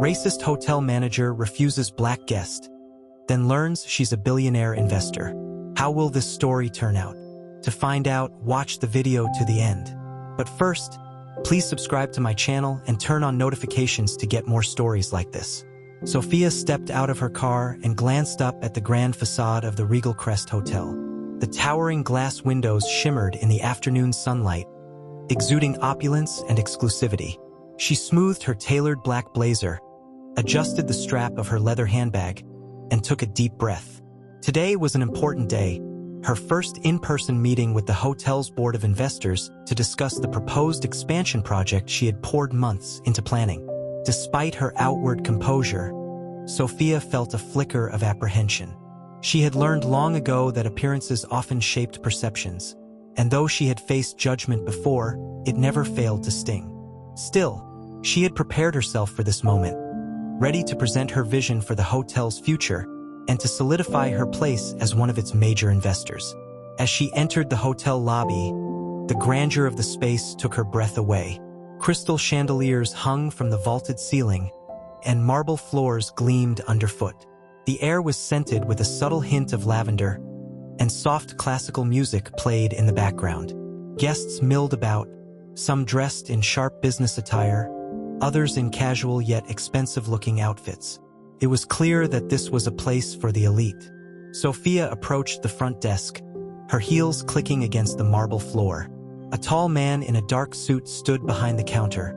Racist hotel manager refuses black guest, then learns she's a billionaire investor. How will this story turn out? To find out, watch the video to the end. But first, please subscribe to my channel and turn on notifications to get more stories like this. Sophia stepped out of her car and glanced up at the grand facade of the Regal Crest Hotel. The towering glass windows shimmered in the afternoon sunlight, exuding opulence and exclusivity. She smoothed her tailored black blazer, adjusted the strap of her leather handbag, and took a deep breath. Today was an important day, her first in-person meeting with the hotel's board of investors to discuss the proposed expansion project she had poured months into planning. Despite her outward composure, Sophia felt a flicker of apprehension. She had learned long ago that appearances often shaped perceptions, and though she had faced judgment before, it never failed to sting. Still, she had prepared herself for this moment, ready to present her vision for the hotel's future and to solidify her place as one of its major investors. As she entered the hotel lobby, the grandeur of the space took her breath away. Crystal chandeliers hung from the vaulted ceiling, and marble floors gleamed underfoot. The air was scented with a subtle hint of lavender, and soft classical music played in the background. Guests milled about, some dressed in sharp business attire, others in casual yet expensive-looking outfits. It was clear that this was a place for the elite. Sophia approached the front desk, her heels clicking against the marble floor. A tall man in a dark suit stood behind the counter,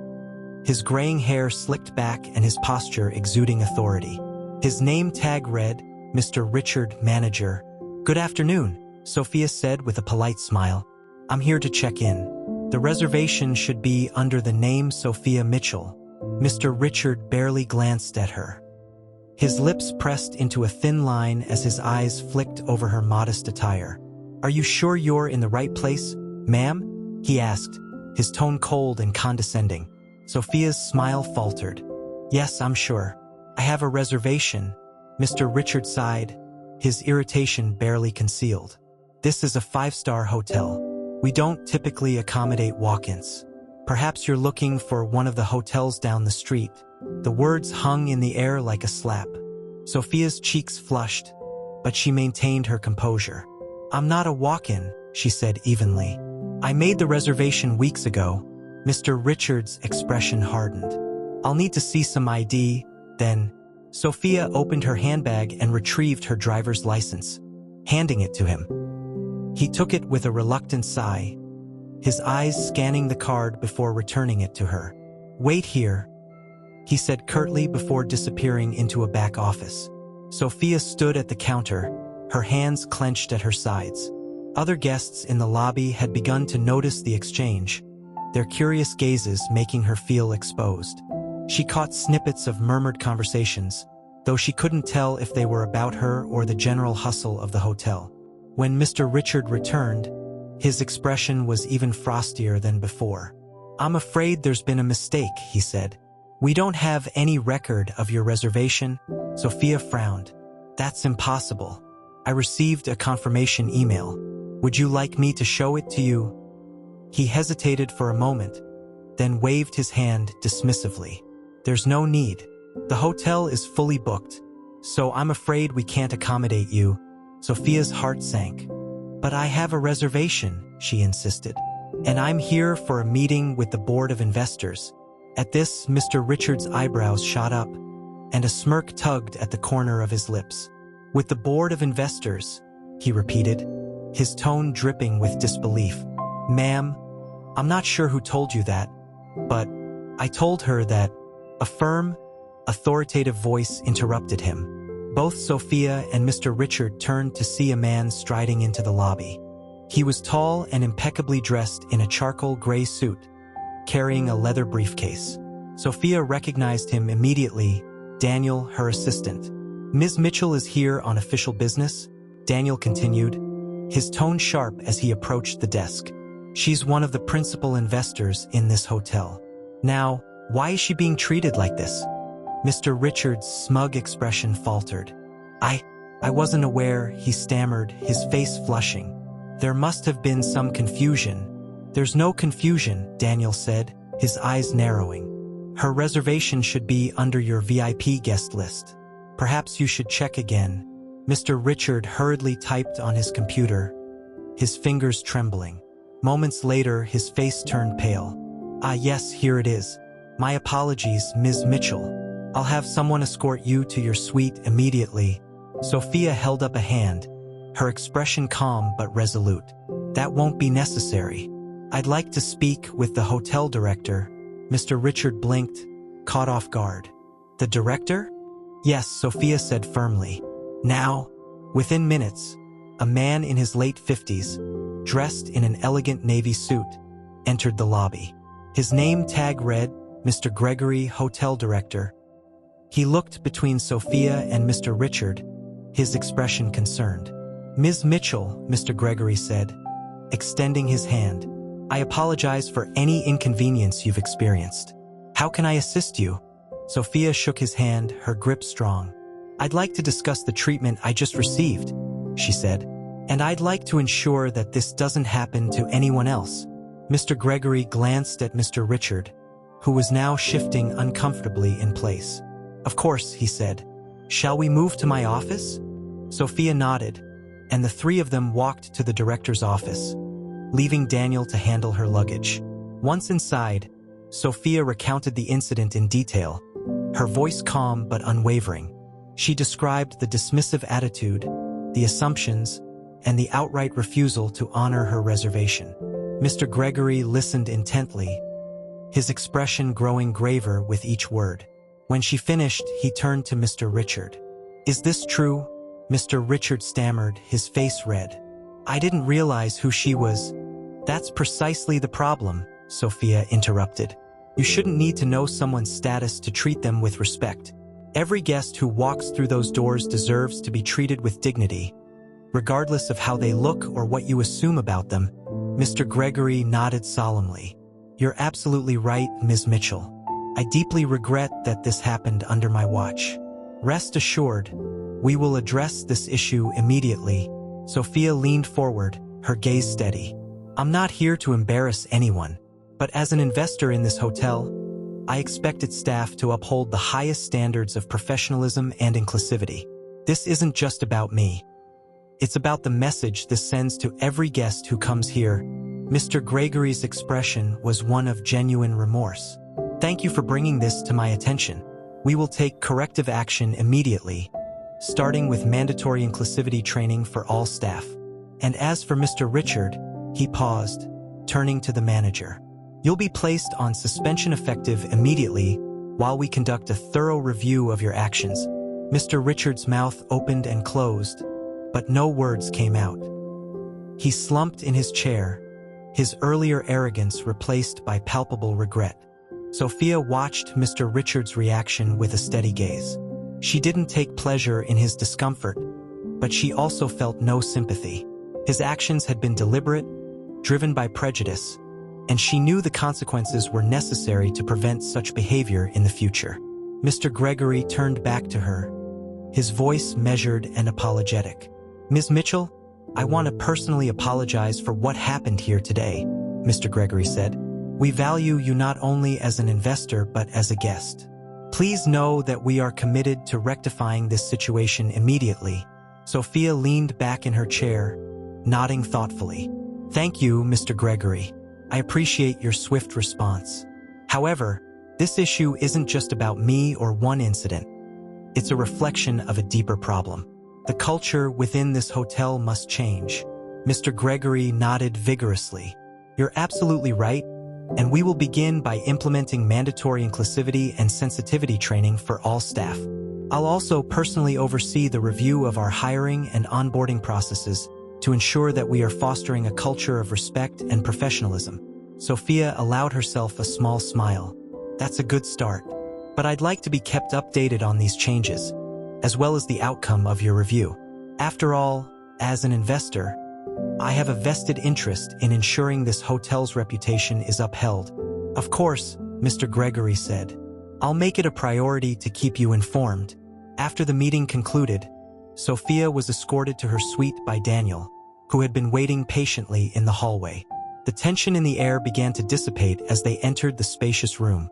his graying hair slicked back and his posture exuding authority. His name tag read, Mr. Richard, Manager. "Good afternoon," Sophia said with a polite smile. "I'm here to check in. The reservation should be under the name Sophia Mitchell." Mr. Richard barely glanced at her. His lips pressed into a thin line as his eyes flicked over her modest attire. "Are you sure you're in the right place, ma'am?" he asked, his tone cold and condescending. Sophia's smile faltered. "Yes, I'm sure. I have a reservation," Mr. Richard sighed, his irritation barely concealed. "This is a five-star hotel. We don't typically accommodate walk-ins. Perhaps you're looking for one of the hotels down the street." The words hung in the air like a slap. Sophia's cheeks flushed, but she maintained her composure. "I'm not a walk-in," she said evenly. "I made the reservation weeks ago." Mr. Richard's expression hardened. "I'll need to see some ID, then." Sophia opened her handbag and retrieved her driver's license, handing it to him. He took it with a reluctant sigh, his eyes scanning the card before returning it to her. "Wait here," he said curtly before disappearing into a back office. Sophia stood at the counter, her hands clenched at her sides. Other guests in the lobby had begun to notice the exchange, their curious gazes making her feel exposed. She caught snippets of murmured conversations, though she couldn't tell if they were about her or the general hustle of the hotel. When Mr. Richard returned, his expression was even frostier than before. "I'm afraid there's been a mistake," he said. "We don't have any record of your reservation." Sophia frowned. "That's impossible. I received a confirmation email. Would you like me to show it to you?" He hesitated for a moment, then waved his hand dismissively. "There's no need. The hotel is fully booked, so I'm afraid we can't accommodate you." Sophia's heart sank. "But I have a reservation," she insisted. "And I'm here for a meeting with the board of investors." At this, Mr. Richard's eyebrows shot up, and a smirk tugged at the corner of his lips. "With the board of investors," he repeated, his tone dripping with disbelief. "Ma'am, I'm not sure who told you that, but I told her that." A firm, authoritative voice interrupted him. Both Sophia and Mr. Richard turned to see a man striding into the lobby. He was tall and impeccably dressed in a charcoal gray suit, carrying a leather briefcase. Sophia recognized him immediately, Daniel, her assistant. "Ms. Mitchell is here on official business," Daniel continued, his tone sharp as he approached the desk. "She's one of the principal investors in this hotel. Now, why is she being treated like this?" Mr. Richard's smug expression faltered. I wasn't aware," he stammered, his face flushing. "There must have been some confusion." "There's no confusion," Daniel said, his eyes narrowing. Her reservation should be under your VIP guest list. Perhaps you should check again. Mr. Richard hurriedly typed on his computer, his fingers trembling. Moments later, his face turned pale. Ah, yes, here it is. My apologies, Ms. Mitchell. I'll have someone escort you to your suite immediately. Sophia held up a hand, her expression calm but resolute. That won't be necessary. I'd like to speak with the hotel director. Mr. Richard blinked, caught off guard. The director? Yes, Sophia said firmly. Now, within minutes, a man in his late 50s, dressed in an elegant navy suit, entered the lobby. His name tag read, Mr. Gregory, Hotel Director. He looked between Sophia and Mr. Richard, his expression concerned. Ms. Mitchell, Mr. Gregory said, extending his hand. I apologize for any inconvenience you've experienced. How can I assist you? Sophia shook his hand, her grip strong. I'd like to discuss the treatment I just received, she said, and I'd like to ensure that this doesn't happen to anyone else. Mr. Gregory glanced at Mr. Richard, who was now shifting uncomfortably in place. Of course, he said. Shall we move to my office? Sophia nodded, and the three of them walked to the director's office, leaving Daniel to handle her luggage. Once inside, Sophia recounted the incident in detail, her voice calm but unwavering. She described the dismissive attitude, the assumptions, and the outright refusal to honor her reservation. Mr. Gregory listened intently, his expression growing graver with each word. When she finished, he turned to Mr. Richard. Is this true? Mr. Richard stammered, his face red. I didn't realize who she was. That's precisely the problem, Sophia interrupted. You shouldn't need to know someone's status to treat them with respect. Every guest who walks through those doors deserves to be treated with dignity, regardless of how they look or what you assume about them. Mr. Gregory nodded solemnly. You're absolutely right, Ms. Mitchell. I deeply regret that this happened under my watch. Rest assured, we will address this issue immediately. Sophia leaned forward, her gaze steady. I'm not here to embarrass anyone, but as an investor in this hotel, I expect its staff to uphold the highest standards of professionalism and inclusivity. This isn't just about me. It's about the message this sends to every guest who comes here. Mr. Gregory's expression was one of genuine remorse. Thank you for bringing this to my attention. We will take corrective action immediately, starting with mandatory inclusivity training for all staff. And as for Mr. Richard, he paused, turning to the manager. You'll be placed on suspension effective immediately while we conduct a thorough review of your actions. Mr. Richard's mouth opened and closed, but no words came out. He slumped in his chair, his earlier arrogance replaced by palpable regret. Sophia watched Mr. Richard's reaction with a steady gaze. She didn't take pleasure in his discomfort, but she also felt no sympathy. His actions had been deliberate, driven by prejudice, and she knew the consequences were necessary to prevent such behavior in the future. Mr. Gregory turned back to her, his voice measured and apologetic. Ms. Mitchell, I want to personally apologize for what happened here today, Mr. Gregory said. We value you not only as an investor but as a guest. Please know that we are committed to rectifying this situation immediately. Sophia leaned back in her chair, nodding thoughtfully. Thank you, Mr. Gregory. I appreciate your swift response. However, this issue isn't just about me or one incident. It's a reflection of a deeper problem. The culture within this hotel must change. Mr. Gregory nodded vigorously. You're absolutely right, and we will begin by implementing mandatory inclusivity and sensitivity training for all staff. I'll also personally oversee the review of our hiring and onboarding processes to ensure that we are fostering a culture of respect and professionalism. Sophia allowed herself a small smile. That's a good start, but I'd like to be kept updated on these changes, as well as the outcome of your review. After all, as an investor, I have a vested interest in ensuring this hotel's reputation is upheld. Of course, Mr. Gregory said. I'll make it a priority to keep you informed. After the meeting concluded, Sophia was escorted to her suite by Daniel, who had been waiting patiently in the hallway. The tension in the air began to dissipate as they entered the spacious room.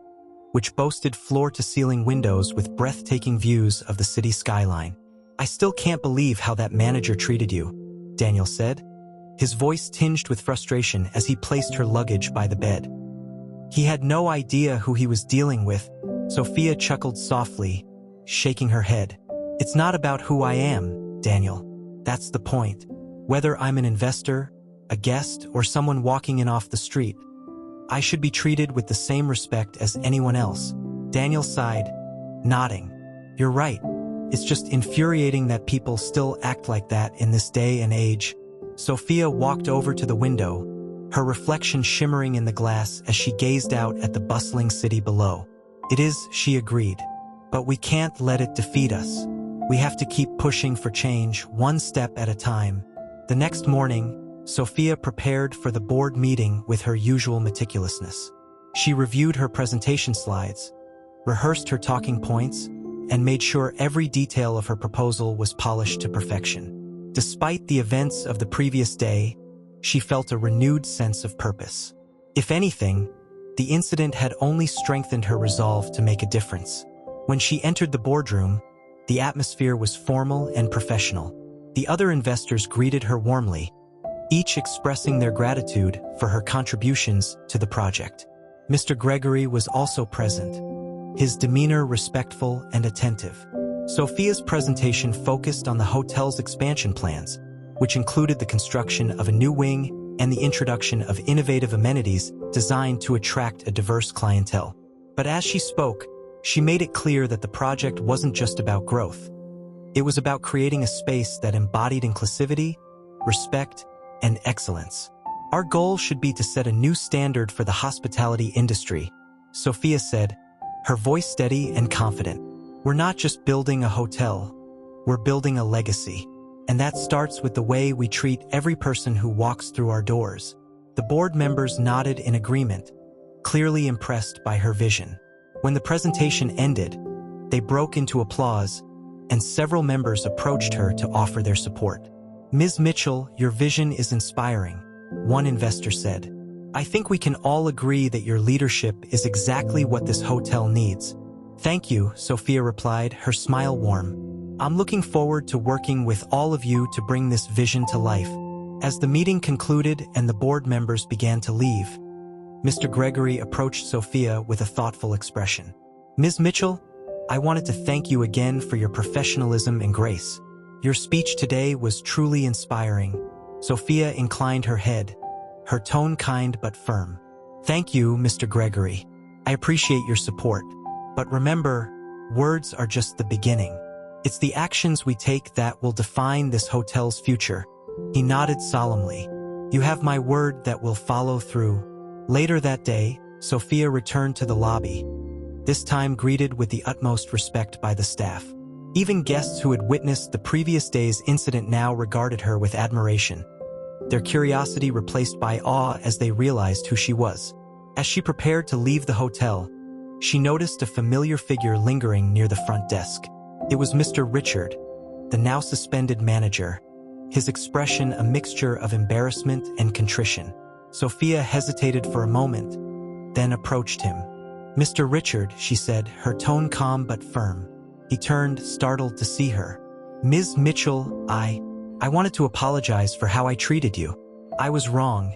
which boasted floor-to-ceiling windows with breathtaking views of the city skyline. "I still can't believe how that manager treated you," Daniel said, his voice tinged with frustration as he placed her luggage by the bed. He had no idea who he was dealing with. Sophia chuckled softly, shaking her head. "It's not about who I am, Daniel. That's the point. Whether I'm an investor, a guest, or someone walking in off the street, I should be treated with the same respect as anyone else." Daniel sighed, nodding. "You're right. It's just infuriating that people still act like that in this day and age." Sophia walked over to the window, her reflection shimmering in the glass as she gazed out at the bustling city below. "It is," she agreed, "but we can't let it defeat us. We have to keep pushing for change, one step at a time." The next morning, Sophia prepared for the board meeting with her usual meticulousness. She reviewed her presentation slides, rehearsed her talking points, and made sure every detail of her proposal was polished to perfection. Despite the events of the previous day, she felt a renewed sense of purpose. If anything, the incident had only strengthened her resolve to make a difference. When she entered the boardroom, the atmosphere was formal and professional. The other investors greeted her warmly, each expressing their gratitude for her contributions to the project. Mr. Gregory was also present, his demeanor respectful and attentive. Sophia's presentation focused on the hotel's expansion plans, which included the construction of a new wing and the introduction of innovative amenities designed to attract a diverse clientele. But as she spoke, she made it clear that the project wasn't just about growth. It was about creating a space that embodied inclusivity, respect, and excellence. "Our goal should be to set a new standard for the hospitality industry," Sophia said, her voice steady and confident. "We're not just building a hotel, we're building a legacy. And that starts with the way we treat every person who walks through our doors." The board members nodded in agreement, clearly impressed by her vision. When the presentation ended, they broke into applause, and several members approached her to offer their support. "Ms. Mitchell, your vision is inspiring," one investor said. "I think we can all agree that your leadership is exactly what this hotel needs." "Thank you," Sophia replied, her smile warm. "I'm looking forward to working with all of you to bring this vision to life." As the meeting concluded and the board members began to leave, Mr. Gregory approached Sophia with a thoughtful expression. "Ms. Mitchell, I wanted to thank you again for your professionalism and grace. Your speech today was truly inspiring." Sophia inclined her head, her tone kind but firm. "Thank you, Mr. Gregory. I appreciate your support. But remember, words are just the beginning. It's the actions we take that will define this hotel's future." He nodded solemnly. "You have my word that we'll follow through." Later that day, Sophia returned to the lobby, this time greeted with the utmost respect by the staff. Even guests who had witnessed the previous day's incident now regarded her with admiration, their curiosity replaced by awe as they realized who she was. As she prepared to leave the hotel, she noticed a familiar figure lingering near the front desk. It was Mr. Richard, the now suspended manager, his expression a mixture of embarrassment and contrition. Sophia hesitated for a moment, then approached him. "Mr. Richard," she said, her tone calm but firm. He turned, startled to see her. "Ms. Mitchell, I wanted to apologize for how I treated you. I was wrong,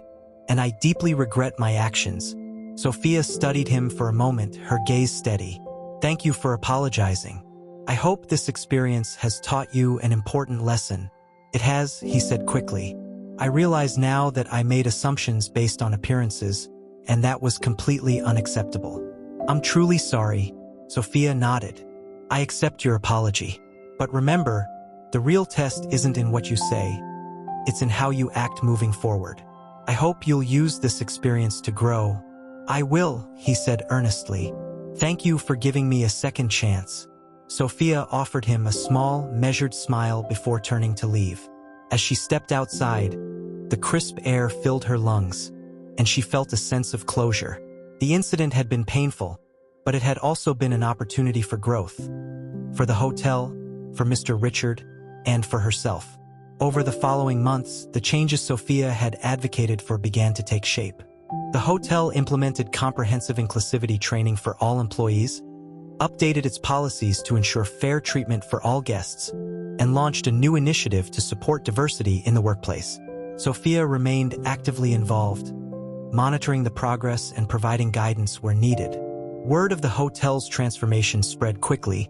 and I deeply regret my actions." Sophia studied him for a moment, her gaze steady. "Thank you for apologizing. I hope this experience has taught you an important lesson." "It has," he said quickly. "I realize now that I made assumptions based on appearances, and that was completely unacceptable." "I'm truly sorry," Sophia nodded. "I accept your apology. But remember, the real test isn't in what you say, it's in how you act moving forward. I hope you'll use this experience to grow." "I will," he said earnestly. "Thank you for giving me a second chance." Sophia offered him a small, measured smile before turning to leave. As she stepped outside, the crisp air filled her lungs, and she felt a sense of closure. The incident had been painful, but it had also been an opportunity for growth. For the hotel, for Mr. Richard, and for herself. Over the following months, the changes Sophia had advocated for began to take shape. The hotel implemented comprehensive inclusivity training for all employees, updated its policies to ensure fair treatment for all guests, and launched a new initiative to support diversity in the workplace. Sophia remained actively involved, monitoring the progress and providing guidance where needed. Word of the hotel's transformation spread quickly,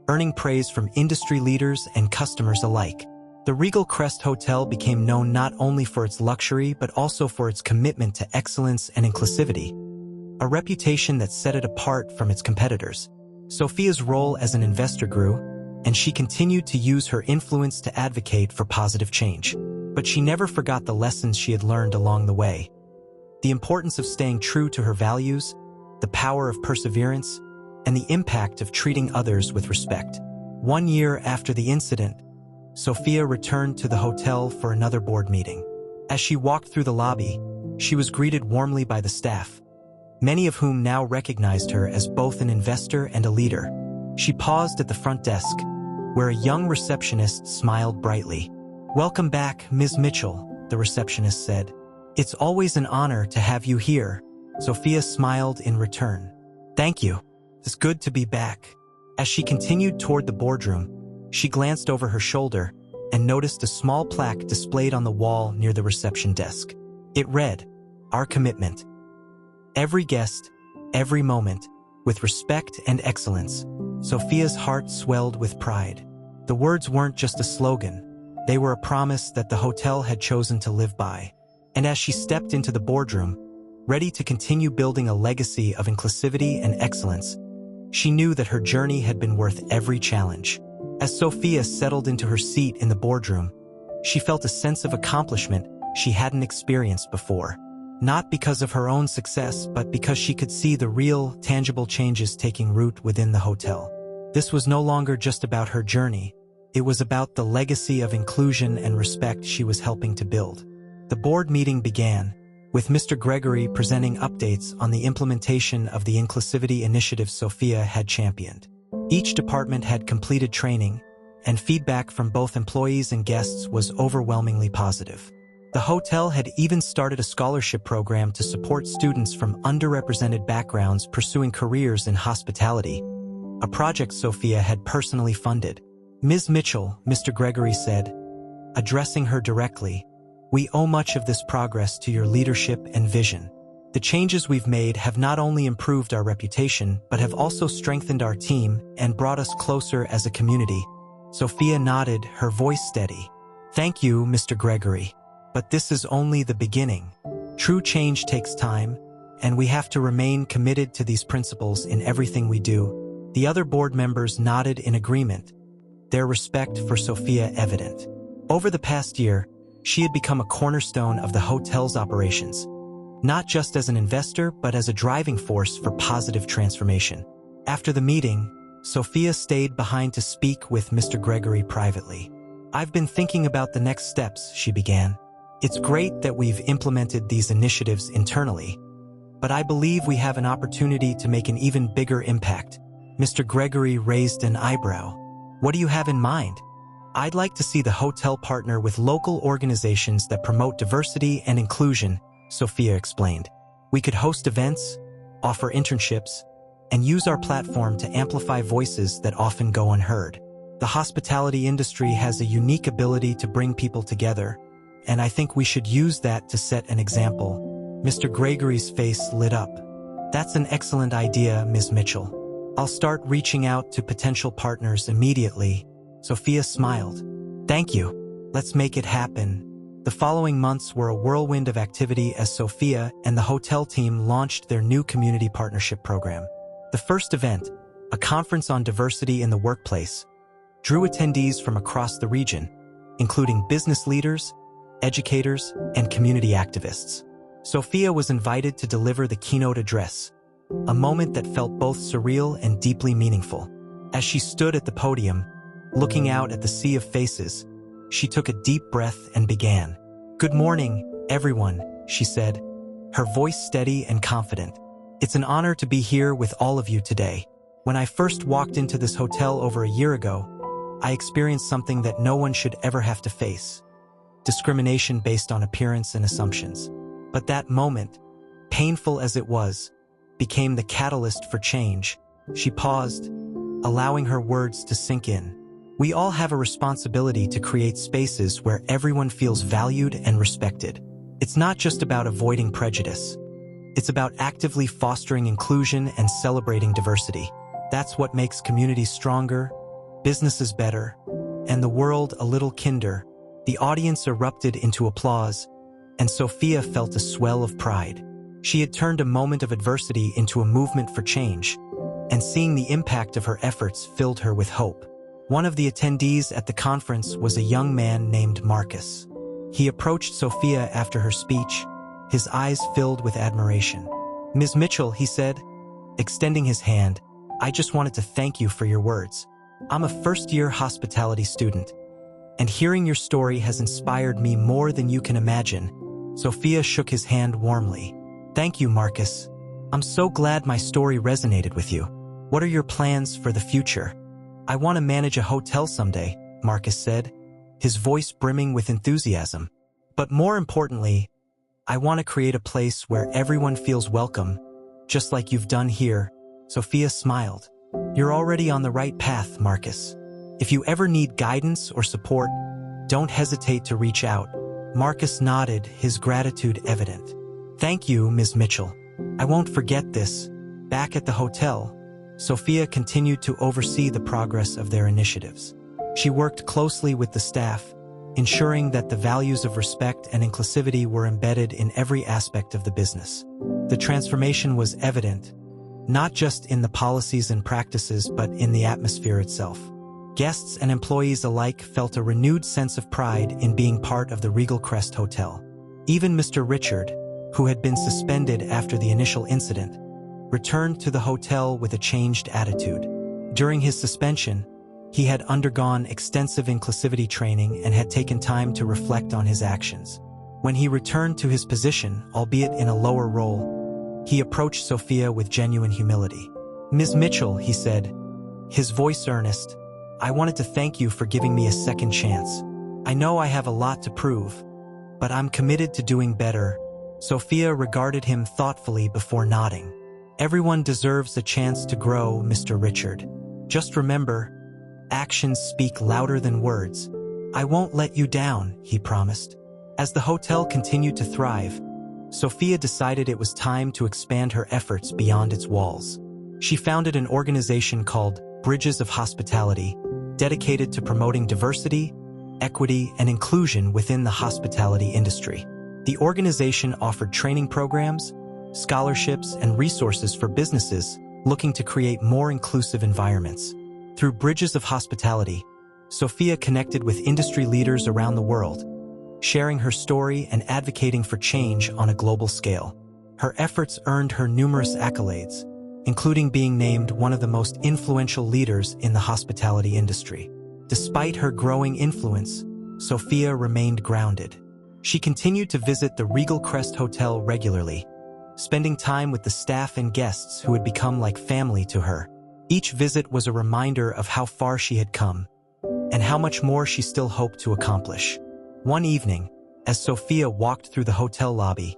earning praise from industry leaders and customers alike. The Regal Crest Hotel became known not only for its luxury but also for its commitment to excellence and inclusivity, a reputation that set it apart from its competitors. Sophia's role as an investor grew, and she continued to use her influence to advocate for positive change. But she never forgot the lessons she had learned along the way. The importance of staying true to her values, the power of perseverance, and the impact of treating others with respect. 1 year after the incident, Sophia returned to the hotel for another board meeting. As she walked through the lobby, she was greeted warmly by the staff, many of whom now recognized her as both an investor and a leader. She paused at the front desk, where a young receptionist smiled brightly. "Welcome back, Ms. Mitchell," the receptionist said. "It's always an honor to have you here." Sophia smiled in return. "Thank you. It's good to be back." As she continued toward the boardroom, she glanced over her shoulder and noticed a small plaque displayed on the wall near the reception desk. It read, "Our commitment. Every guest, every moment, with respect and excellence." Sophia's heart swelled with pride. The words weren't just a slogan. They were a promise that the hotel had chosen to live by. And as she stepped into the boardroom, ready to continue building a legacy of inclusivity and excellence, she knew that her journey had been worth every challenge. As Sophia settled into her seat in the boardroom, she felt a sense of accomplishment she hadn't experienced before. Not because of her own success, but because she could see the real, tangible changes taking root within the hotel. This was no longer just about her journey. It was about the legacy of inclusion and respect she was helping to build. The board meeting began, with Mr. Gregory presenting updates on the implementation of the inclusivity initiative Sophia had championed. Each department had completed training, and feedback from both employees and guests was overwhelmingly positive. The hotel had even started a scholarship program to support students from underrepresented backgrounds pursuing careers in hospitality, a project Sophia had personally funded. "Ms. Mitchell," Mr. Gregory said, addressing her directly, "we owe much of this progress to your leadership and vision. The changes we've made have not only improved our reputation, but have also strengthened our team and brought us closer as a community." Sophia nodded, her voice steady. "Thank you, Mr. Gregory. But this is only the beginning. True change takes time, and we have to remain committed to these principles in everything we do." The other board members nodded in agreement, their respect for Sophia evident. Over the past year, she had become a cornerstone of the hotel's operations, not just as an investor, but as a driving force for positive transformation. After the meeting, Sophia stayed behind to speak with Mr. Gregory privately. "I've been thinking about the next steps," she began. "It's great that we've implemented these initiatives internally, but I believe we have an opportunity to make an even bigger impact." Mr. Gregory raised an eyebrow. "What do you have in mind?" "I'd like to see the hotel partner with local organizations that promote diversity and inclusion," Sophia explained. "We could host events, offer internships, and use our platform to amplify voices that often go unheard. The hospitality industry has a unique ability to bring people together, and I think we should use that to set an example." Mr. Gregory's face lit up. "That's an excellent idea, Ms. Mitchell. I'll start reaching out to potential partners immediately." Sophia smiled. "Thank you. Let's make it happen." The following months were a whirlwind of activity as Sophia and the hotel team launched their new community partnership program. The first event, a conference on diversity in the workplace, drew attendees from across the region, including business leaders, educators, and community activists. Sophia was invited to deliver the keynote address, a moment that felt both surreal and deeply meaningful. As she stood at the podium, looking out at the sea of faces, she took a deep breath and began. "Good morning, everyone," she said, her voice steady and confident. "It's an honor to be here with all of you today. When I first walked into this hotel over a year ago, I experienced something that no one should ever have to face: discrimination based on appearance and assumptions. But that moment, painful as it was, became the catalyst for change. She paused, allowing her words to sink in. We all have a responsibility to create spaces where everyone feels valued and respected. It's not just about avoiding prejudice. It's about actively fostering inclusion and celebrating diversity. That's what makes communities stronger, businesses better, and the world a little kinder. The audience erupted into applause, and Sophia felt a swell of pride. She had turned a moment of adversity into a movement for change, and seeing the impact of her efforts filled her with hope. One of the attendees at the conference was a young man named Marcus. He approached Sophia after her speech, his eyes filled with admiration. "Ms. Mitchell," he said, extending his hand, "I just wanted to thank you for your words. I'm a first-year hospitality student, and hearing your story has inspired me more than you can imagine." Sophia shook his hand warmly. "Thank you, Marcus. I'm so glad my story resonated with you. What are your plans for the future?" "I want to manage a hotel someday," Marcus said, his voice brimming with enthusiasm. "But more importantly, I want to create a place where everyone feels welcome, just like you've done here." Sophia smiled. "You're already on the right path, Marcus. If you ever need guidance or support, don't hesitate to reach out." Marcus nodded, his gratitude evident. "Thank you, Ms. Mitchell. I won't forget this." Back at the hotel, Sophia continued to oversee the progress of their initiatives. She worked closely with the staff, ensuring that the values of respect and inclusivity were embedded in every aspect of the business. The transformation was evident, not just in the policies and practices but in the atmosphere itself. Guests and employees alike felt a renewed sense of pride in being part of the Regal Crest Hotel. Even Mr. Richard, who had been suspended after the initial incident, returned to the hotel with a changed attitude. During his suspension, he had undergone extensive inclusivity training and had taken time to reflect on his actions. When he returned to his position, albeit in a lower role, he approached Sophia with genuine humility. "Ms. Mitchell," he said, his voice earnest, "I wanted to thank you for giving me a second chance. I know I have a lot to prove, but I'm committed to doing better." Sophia regarded him thoughtfully before nodding. "Everyone deserves a chance to grow, Mr. Richard. Just remember, actions speak louder than words." "I won't let you down," he promised. As the hotel continued to thrive, Sophia decided it was time to expand her efforts beyond its walls. She founded an organization called Bridges of Hospitality, dedicated to promoting diversity, equity, and inclusion within the hospitality industry. The organization offered training programs, scholarships, and resources for businesses looking to create more inclusive environments. Through Bridges of Hospitality, Sophia connected with industry leaders around the world, sharing her story and advocating for change on a global scale. Her efforts earned her numerous accolades, including being named one of the most influential leaders in the hospitality industry. Despite her growing influence, Sophia remained grounded. She continued to visit the Regal Crest Hotel regularly, spending time with the staff and guests who had become like family to her. Each visit was a reminder of how far she had come, and how much more she still hoped to accomplish. One evening, as Sophia walked through the hotel lobby,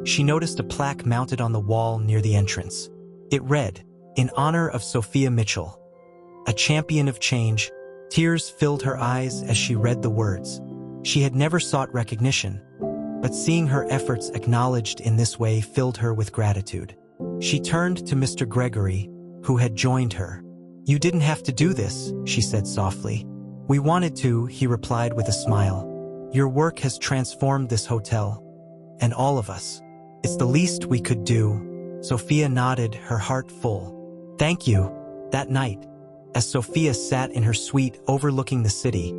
she noticed a plaque mounted on the wall near the entrance. It read, "In honor of Sophia Mitchell, a champion of change." Tears filled her eyes as she read the words. She had never sought recognition, but seeing her efforts acknowledged in this way filled her with gratitude. She turned to Mr. Gregory, who had joined her. "You didn't have to do this," she said softly. "We wanted to," he replied with a smile. "Your work has transformed this hotel, and all of us. It's the least we could do." Sophia nodded, her heart full. "Thank you." That night, as Sophia sat in her suite overlooking the city,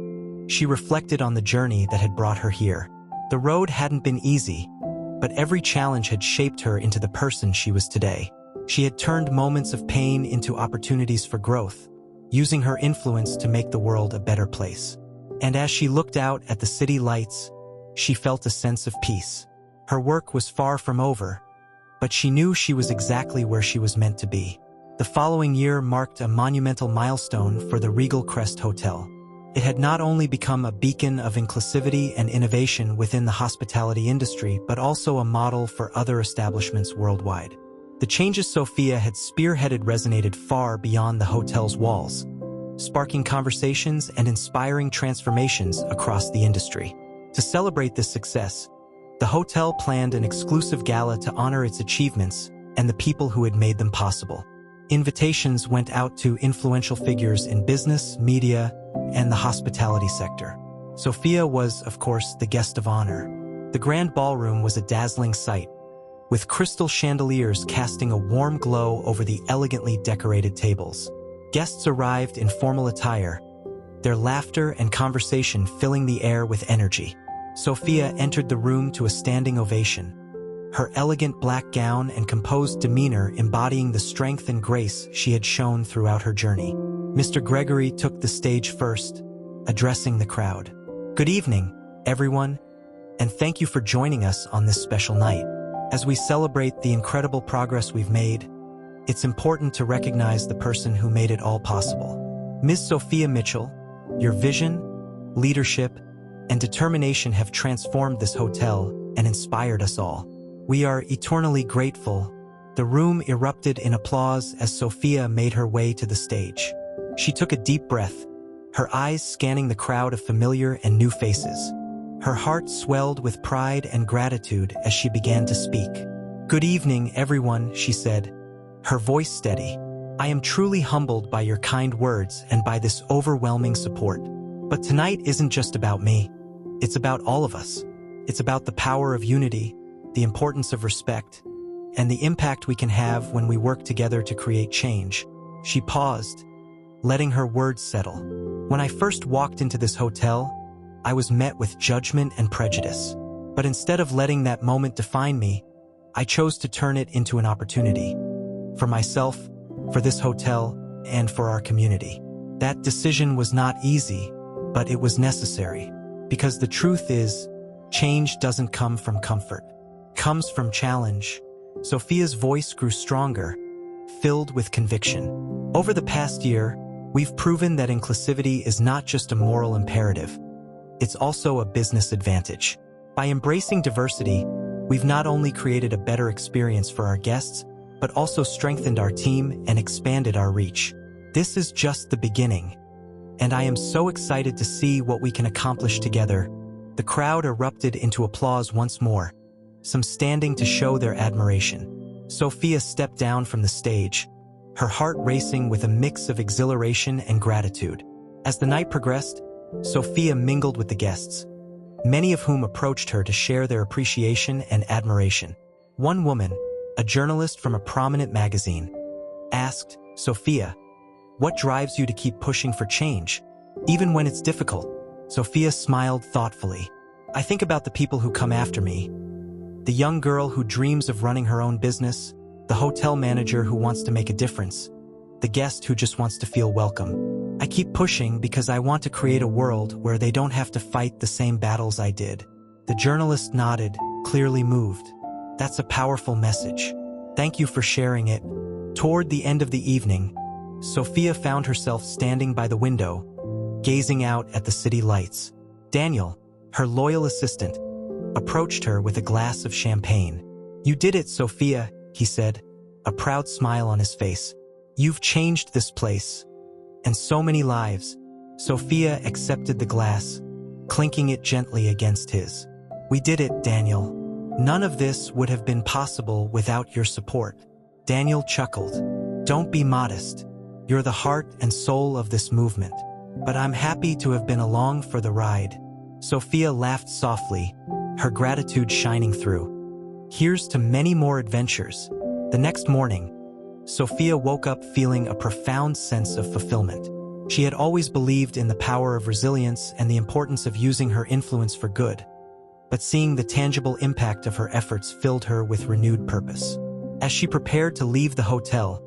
she reflected on the journey that had brought her here. The road hadn't been easy, but every challenge had shaped her into the person she was today. She had turned moments of pain into opportunities for growth, using her influence to make the world a better place. And as she looked out at the city lights, she felt a sense of peace. Her work was far from over, but she knew she was exactly where she was meant to be. The following year marked a monumental milestone for the Regal Crest Hotel. It had not only become a beacon of inclusivity and innovation within the hospitality industry, but also a model for other establishments worldwide. The changes Sophia had spearheaded resonated far beyond the hotel's walls, sparking conversations and inspiring transformations across the industry. To celebrate this success, the hotel planned an exclusive gala to honor its achievements and the people who had made them possible. Invitations went out to influential figures in business, media, and the hospitality sector. Sophia was, of course, the guest of honor. The grand ballroom was a dazzling sight, with crystal chandeliers casting a warm glow over the elegantly decorated tables. Guests arrived in formal attire, their laughter and conversation filling the air with energy. Sophia entered the room to a standing ovation, her elegant black gown and composed demeanor embodying the strength and grace she had shown throughout her journey. Mr. Gregory took the stage first, addressing the crowd. "Good evening, everyone, and thank you for joining us on this special night. As we celebrate the incredible progress we've made, it's important to recognize the person who made it all possible. Ms. Sophia Mitchell, your vision, leadership, and determination have transformed this hotel and inspired us all. We are eternally grateful." The room erupted in applause as Sophia made her way to the stage. She took a deep breath, her eyes scanning the crowd of familiar and new faces. Her heart swelled with pride and gratitude as she began to speak. "Good evening, everyone," she said, her voice steady. "I am truly humbled by your kind words and by this overwhelming support. But tonight isn't just about me. It's about all of us. It's about the power of unity, the importance of respect, and the impact we can have when we work together to create change." She paused, letting her words settle. "When I first walked into this hotel, I was met with judgment and prejudice. But instead of letting that moment define me, I chose to turn it into an opportunity. For myself, for this hotel, and for our community. That decision was not easy, but it was necessary. Because the truth is, change doesn't come from comfort. It comes from challenge." Sophia's voice grew stronger, filled with conviction. "Over the past year, we've proven that inclusivity is not just a moral imperative. It's also a business advantage. By embracing diversity, we've not only created a better experience for our guests, but also strengthened our team and expanded our reach. This is just the beginning, and I am so excited to see what we can accomplish together." The crowd erupted into applause once more, some standing to show their admiration. Sophia stepped down from the stage, her heart racing with a mix of exhilaration and gratitude. As the night progressed, Sophia mingled with the guests, many of whom approached her to share their appreciation and admiration. One woman, a journalist from a prominent magazine, asked, "Sophia, what drives you to keep pushing for change, even when it's difficult?" Sophia smiled thoughtfully. "I think about the people who come after me. The young girl who dreams of running her own business, the hotel manager who wants to make a difference, the guest who just wants to feel welcome. I keep pushing because I want to create a world where they don't have to fight the same battles I did." The journalist nodded, clearly moved. "That's a powerful message. Thank you for sharing it." Toward the end of the evening, Sophia found herself standing by the window, gazing out at the city lights. Daniel, her loyal assistant, approached her with a glass of champagne. "You did it, Sophia," he said, a proud smile on his face. "You've changed this place, and so many lives." Sophia accepted the glass, clinking it gently against his. "We did it, Daniel. None of this would have been possible without your support." Daniel chuckled. "Don't be modest. You're the heart and soul of this movement. But I'm happy to have been along for the ride." Sophia laughed softly, her gratitude shining through. "Here's to many more adventures." The next morning, Sophia woke up feeling a profound sense of fulfillment. She had always believed in the power of resilience and the importance of using her influence for good, but seeing the tangible impact of her efforts filled her with renewed purpose. As she prepared to leave the hotel,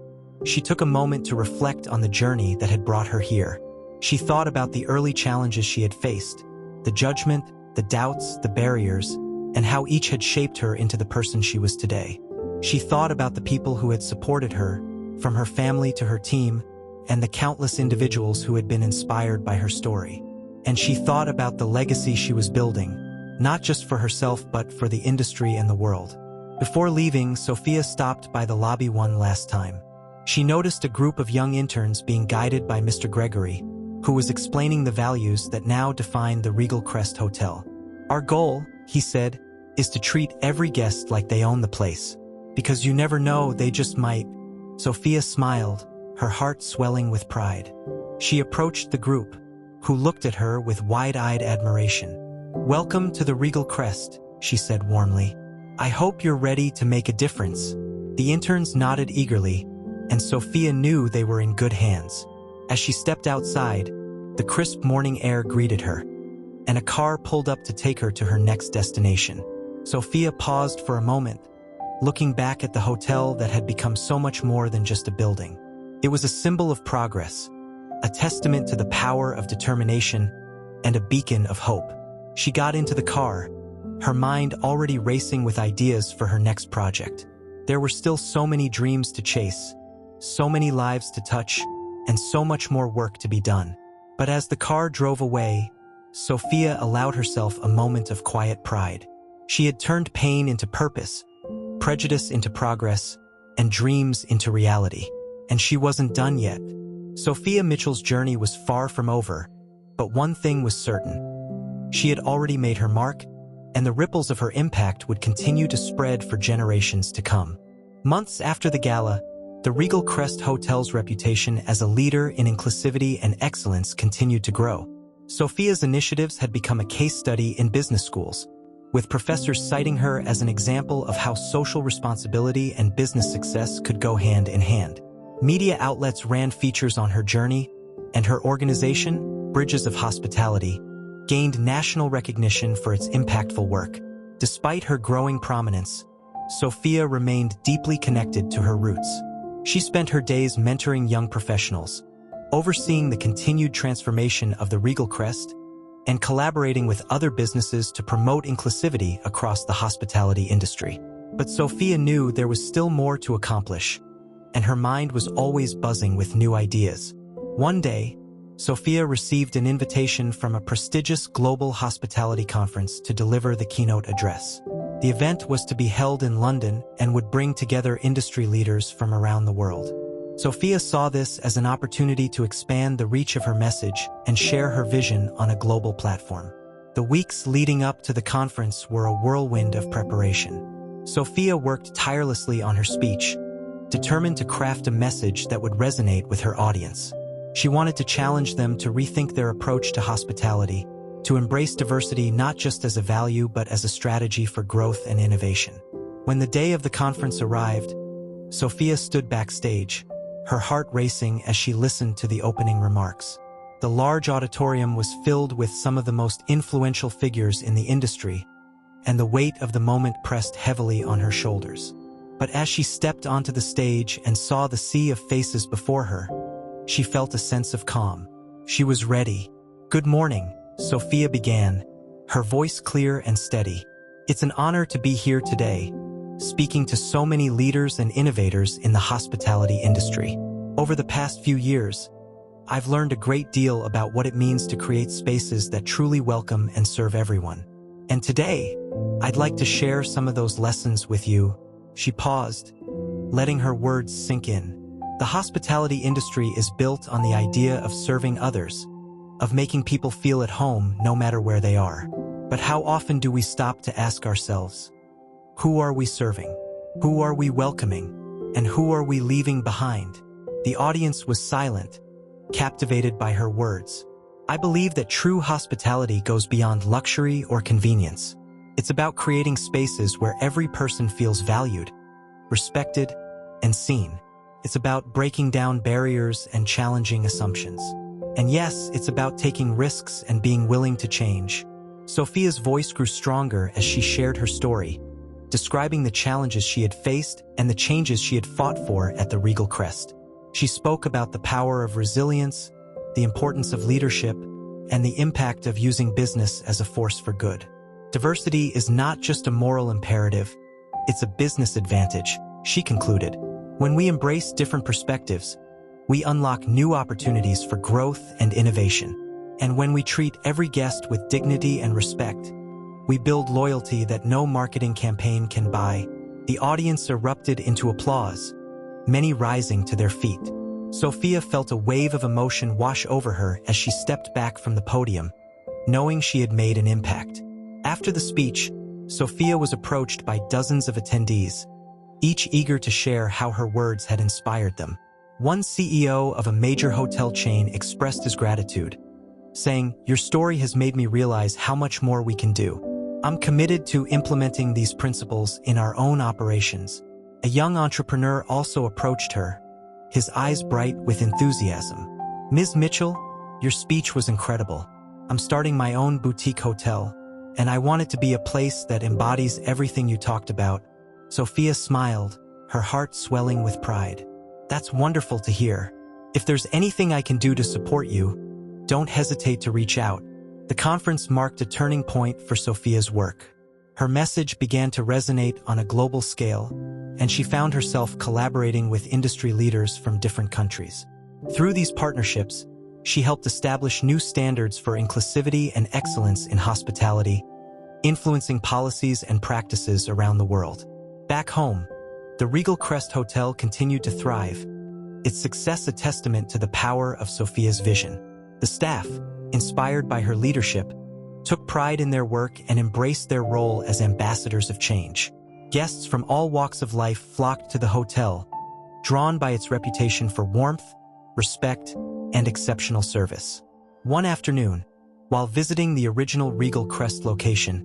she took a moment to reflect on the journey that had brought her here. She thought about the early challenges she had faced, the judgment, the doubts, the barriers, and how each had shaped her into the person she was today. She thought about the people who had supported her, from her family to her team, and the countless individuals who had been inspired by her story. and she thought about the legacy she was building, not just for herself but for the industry and the world. Before leaving, Sophia stopped by the lobby one last time. She noticed a group of young interns being guided by Mr. Gregory, who was explaining the values that now define the Regal Crest Hotel. "Our goal," he said, "is to treat every guest like they own the place. Because you never know, they just might." Sophia smiled, her heart swelling with pride. She approached the group, who looked at her with wide-eyed admiration. "Welcome to the Regal Crest," she said warmly. "I hope you're ready to make a difference." The interns nodded eagerly, and Sophia knew they were in good hands. As she stepped outside, the crisp morning air greeted her, and a car pulled up to take her to her next destination. Sophia paused for a moment, looking back at the hotel that had become so much more than just a building. It was a symbol of progress, a testament to the power of determination, and a beacon of hope. She got into the car, her mind already racing with ideas for her next project. There were still so many dreams to chase, so many lives to touch, and so much more work to be done. But as the car drove away, Sophia allowed herself a moment of quiet pride. She had turned pain into purpose, prejudice into progress, and dreams into reality. And she wasn't done yet. Sophia Mitchell's journey was far from over, but one thing was certain. She had already made her mark, and the ripples of her impact would continue to spread for generations to come. Months after the gala, the Regal Crest Hotel's reputation as a leader in inclusivity and excellence continued to grow. Sophia's initiatives had become a case study in business schools, with professors citing her as an example of how social responsibility and business success could go hand in hand. Media outlets ran features on her journey, and her organization, Bridges of Hospitality, gained national recognition for its impactful work. Despite her growing prominence, Sophia remained deeply connected to her roots. She spent her days mentoring young professionals, overseeing the continued transformation of the Regal Crest, and collaborating with other businesses to promote inclusivity across the hospitality industry. But Sophia knew there was still more to accomplish, and her mind was always buzzing with new ideas. One day, Sophia received an invitation from a prestigious global hospitality conference to deliver the keynote address. The event was to be held in London and would bring together industry leaders from around the world. Sophia saw this as an opportunity to expand the reach of her message and share her vision on a global platform. The weeks leading up to the conference were a whirlwind of preparation. Sophia worked tirelessly on her speech, determined to craft a message that would resonate with her audience. She wanted to challenge them to rethink their approach to hospitality, to embrace diversity not just as a value but as a strategy for growth and innovation. When the day of the conference arrived, Sophia stood backstage, her heart racing as she listened to the opening remarks. The large auditorium was filled with some of the most influential figures in the industry, and the weight of the moment pressed heavily on her shoulders. But as she stepped onto the stage and saw the sea of faces before her, she felt a sense of calm. She was ready. "Good morning," Sophia began, her voice clear and steady. "It's an honor to be here today, speaking to so many leaders and innovators in the hospitality industry. Over the past few years, I've learned a great deal about what it means to create spaces that truly welcome and serve everyone. And today, I'd like to share some of those lessons with you." She paused, letting her words sink in. The hospitality industry is built on the idea of serving others, of making people feel at home no matter where they are. But how often do we stop to ask ourselves, who are we serving? Who are we welcoming? And who are we leaving behind? The audience was silent, captivated by her words. I believe that true hospitality goes beyond luxury or convenience. It's about creating spaces where every person feels valued, respected, and seen. It's about breaking down barriers and challenging assumptions. And yes, it's about taking risks and being willing to change. Sophia's voice grew stronger as she shared her story, describing the challenges she had faced and the changes she had fought for at the Regal Crest. She spoke about the power of resilience, the importance of leadership, and the impact of using business as a force for good. Diversity is not just a moral imperative, it's a business advantage, she concluded. When we embrace different perspectives, we unlock new opportunities for growth and innovation. And when we treat every guest with dignity and respect, we build loyalty that no marketing campaign can buy. The audience erupted into applause, many rising to their feet. Sophia felt a wave of emotion wash over her as she stepped back from the podium, knowing she had made an impact. After the speech, Sophia was approached by dozens of attendees, each eager to share how her words had inspired them. One CEO of a major hotel chain expressed his gratitude, saying, "Your story has made me realize how much more we can do. I'm committed to implementing these principles in our own operations." A young entrepreneur also approached her, his eyes bright with enthusiasm. "Ms. Mitchell, your speech was incredible. I'm starting my own boutique hotel, and I want it to be a place that embodies everything you talked about." Sophia smiled, her heart swelling with pride. "That's wonderful to hear. If there's anything I can do to support you, don't hesitate to reach out." The conference marked a turning point for Sophia's work. Her message began to resonate on a global scale, and she found herself collaborating with industry leaders from different countries. Through these partnerships, she helped establish new standards for inclusivity and excellence in hospitality, influencing policies and practices around the world. Back home, the Regal Crest Hotel continued to thrive, its success a testament to the power of Sophia's vision. The staff, inspired by her leadership, took pride in their work and embraced their role as ambassadors of change. Guests from all walks of life flocked to the hotel, drawn by its reputation for warmth, respect, and exceptional service. One afternoon, while visiting the original Regal Crest location,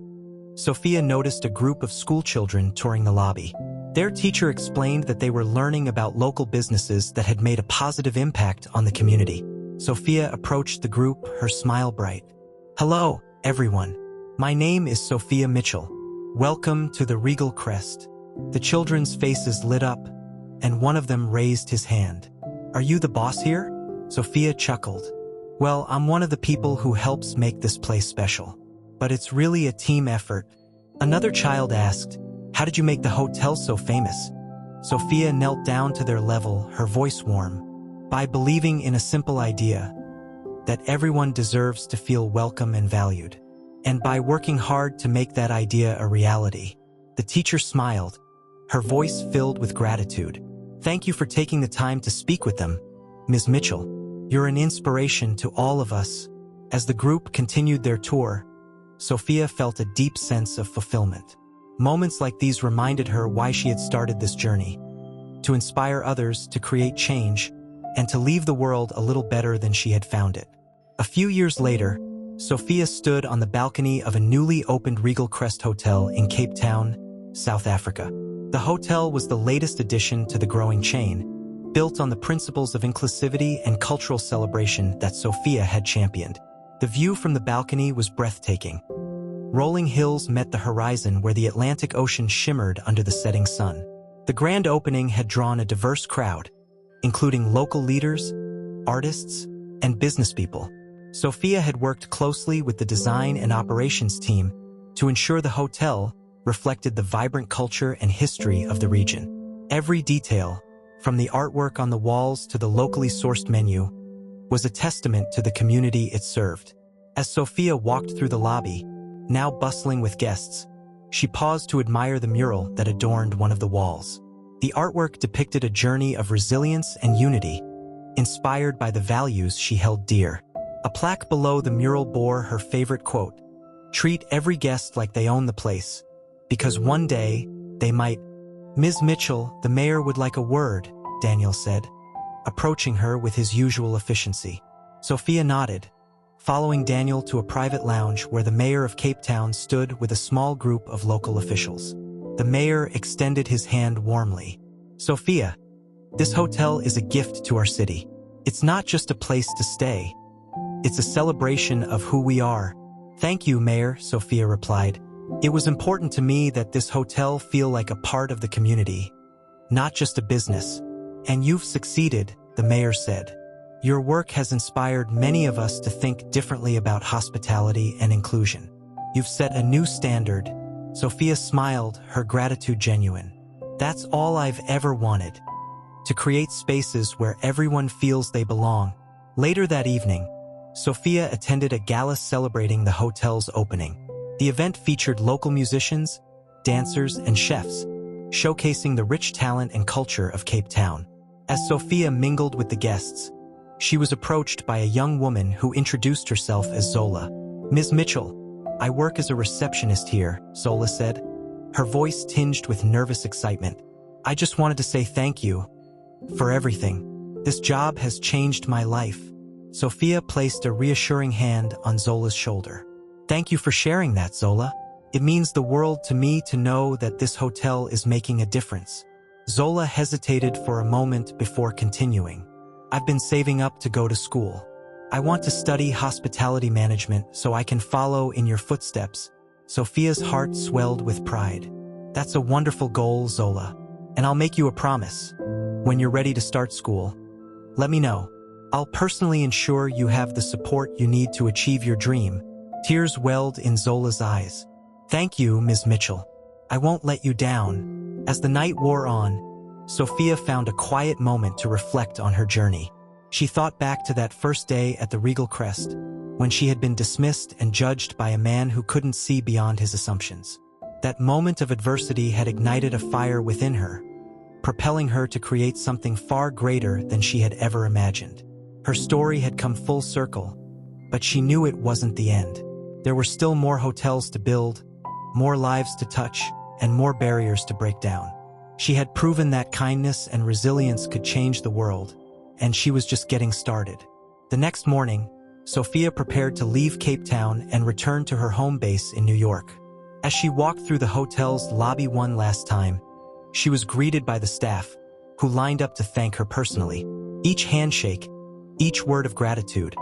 Sophia noticed a group of schoolchildren touring the lobby. Their teacher explained that they were learning about local businesses that had made a positive impact on the community. Sophia approached the group, her smile bright. "Hello, everyone. My name is Sophia Mitchell. Welcome to the Regal Crest." The children's faces lit up, and one of them raised his hand. "Are you the boss here?" Sophia chuckled. "Well, I'm one of the people who helps make this place special. But it's really a team effort." Another child asked, "How did you make the hotel so famous?" Sophia knelt down to their level, her voice warm. "By believing in a simple idea, that everyone deserves to feel welcome and valued. And by working hard to make that idea a reality." The teacher smiled, her voice filled with gratitude. "Thank you for taking the time to speak with them, Ms. Mitchell. You're an inspiration to all of us." As the group continued their tour, Sophia felt a deep sense of fulfillment. Moments like these reminded her why she had started this journey: to inspire others, to create change, and to leave the world a little better than she had found it. A few years later, Sophia stood on the balcony of a newly opened Regal Crest Hotel in Cape Town, South Africa. The hotel was the latest addition to the growing chain, built on the principles of inclusivity and cultural celebration that Sophia had championed. The view from the balcony was breathtaking. Rolling hills met the horizon where the Atlantic Ocean shimmered under the setting sun. The grand opening had drawn a diverse crowd, including local leaders, artists, and business people. Sophia had worked closely with the design and operations team to ensure the hotel reflected the vibrant culture and history of the region. Every detail, from the artwork on the walls to the locally sourced menu, was a testament to the community it served. As Sophia walked through the lobby, now bustling with guests, she paused to admire the mural that adorned one of the walls. The artwork depicted a journey of resilience and unity, inspired by the values she held dear. A plaque below the mural bore her favorite quote: "Treat every guest like they own the place, because one day they might." "Ms. Mitchell, the mayor would like a word," Daniel said, approaching her with his usual efficiency. Sophia nodded, following Daniel to a private lounge where the mayor of Cape Town stood with a small group of local officials. The mayor extended his hand warmly. "Sophia, this hotel is a gift to our city. It's not just a place to stay. It's a celebration of who we are." "Thank you, Mayor," Sophia replied. "It was important to me that this hotel feel like a part of the community, not just a business." "And you've succeeded," the mayor said. "Your work has inspired many of us to think differently about hospitality and inclusion. You've set a new standard." Sophia smiled, her gratitude genuine. "That's all I've ever wanted, to create spaces where everyone feels they belong." Later that evening, Sophia attended a gala celebrating the hotel's opening. The event featured local musicians, dancers, and chefs, showcasing the rich talent and culture of Cape Town. As Sophia mingled with the guests, she was approached by a young woman who introduced herself as Zola. "Ms. Mitchell, I work as a receptionist here," Zola said, her voice tinged with nervous excitement. "I just wanted to say thank you for everything. This job has changed my life." Sophia placed a reassuring hand on Zola's shoulder. "Thank you for sharing that, Zola. It means the world to me to know that this hotel is making a difference." Zola hesitated for a moment before continuing. "I've been saving up to go to school. I want to study hospitality management so I can follow in your footsteps." Sophia's heart swelled with pride. "That's a wonderful goal, Zola. And I'll make you a promise. When you're ready to start school, let me know. I'll personally ensure you have the support you need to achieve your dream." Tears welled in Zola's eyes. "Thank you, Ms. Mitchell. I won't let you down." As the night wore on, Sophia found a quiet moment to reflect on her journey. She thought back to that first day at the Regal Crest, when she had been dismissed and judged by a man who couldn't see beyond his assumptions. That moment of adversity had ignited a fire within her, propelling her to create something far greater than she had ever imagined. Her story had come full circle, but she knew it wasn't the end. There were still more hotels to build, more lives to touch, and more barriers to break down. She had proven that kindness and resilience could change the world, and she was just getting started. The next morning, Sophia prepared to leave Cape Town and return to her home base in New York. As she walked through the hotel's lobby one last time, she was greeted by the staff, who lined up to thank her personally. Each handshake, each word of gratitude,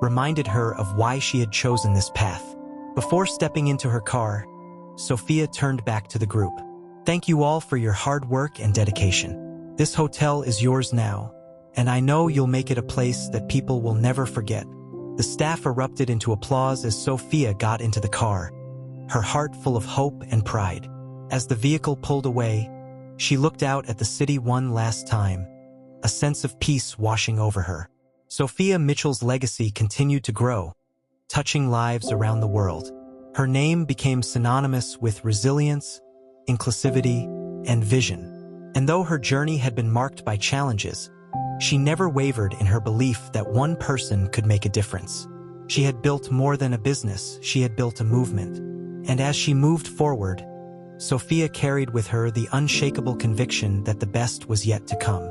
reminded her of why she had chosen this path. Before stepping into her car, Sophia turned back to the group. "Thank you all for your hard work and dedication. This hotel is yours now, and I know you'll make it a place that people will never forget." The staff erupted into applause as Sophia got into the car, her heart full of hope and pride. As the vehicle pulled away, she looked out at the city one last time, a sense of peace washing over her. Sophia Mitchell's legacy continued to grow, touching lives around the world. Her name became synonymous with resilience, inclusivity, and vision. And though her journey had been marked by challenges, she never wavered in her belief that one person could make a difference. She had built more than a business, she had built a movement. And as she moved forward, Sophia carried with her the unshakable conviction that the best was yet to come.